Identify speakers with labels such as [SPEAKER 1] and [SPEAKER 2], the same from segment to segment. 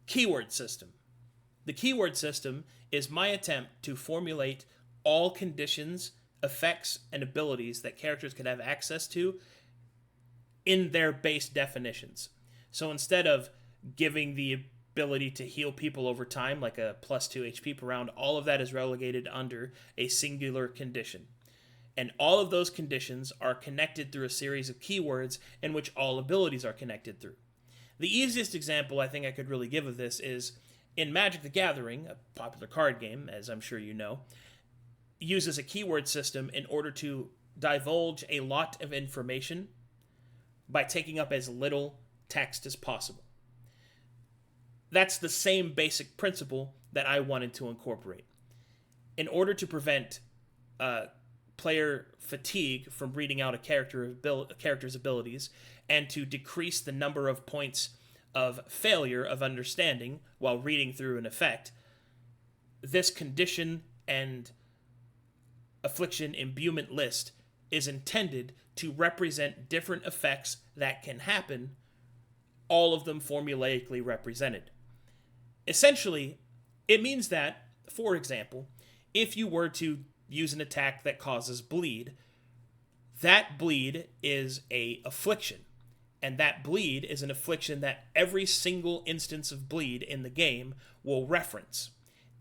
[SPEAKER 1] Keyword system. The keyword system is my attempt to formulate all conditions, effects, and abilities that characters can have access to in their base definitions. So instead of giving the ability to heal people over time, like a plus 2 HP per round, all of that is relegated under a singular condition. And all of those conditions are connected through a series of keywords in which all abilities are connected through. The easiest example I think I could really give of this is in Magic the Gathering, a popular card game, as I'm sure you know, uses a keyword system in order to divulge a lot of information by taking up as little text as possible. That's the same basic principle that I wanted to incorporate. In order to prevent player fatigue from reading out a character's abilities and to decrease the number of points of failure of understanding while reading through an effect, this condition and affliction imbuement list is intended to represent different effects that can happen, all of them formulaically represented. Essentially, it means that, for example, if you were to use an attack that causes bleed, that bleed is a affliction, and that bleed is an affliction that every single instance of bleed in the game will reference,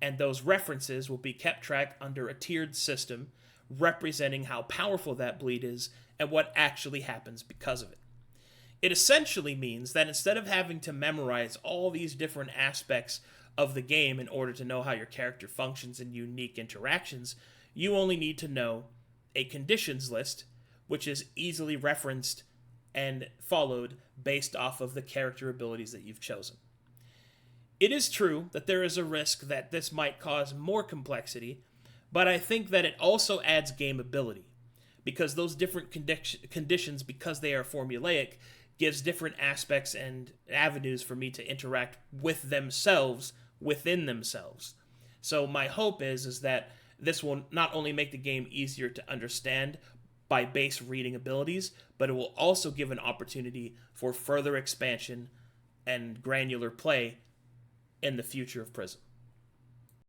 [SPEAKER 1] and those references will be kept track under a tiered system representing how powerful that bleed is and what actually happens because of it. It essentially means that instead of having to memorize all these different aspects of the game in order to know how your character functions in unique interactions, you only need to know a conditions list, which is easily referenced and followed based off of the character abilities that you've chosen. It is true that there is a risk that this might cause more complexity, but I think that it also adds gameability, because those different conditions, because they are formulaic, gives different aspects and avenues for me to interact with themselves within themselves. So my hope is that this will not only make the game easier to understand by base reading abilities, but it will also give an opportunity for further expansion and granular play in the future of Prism.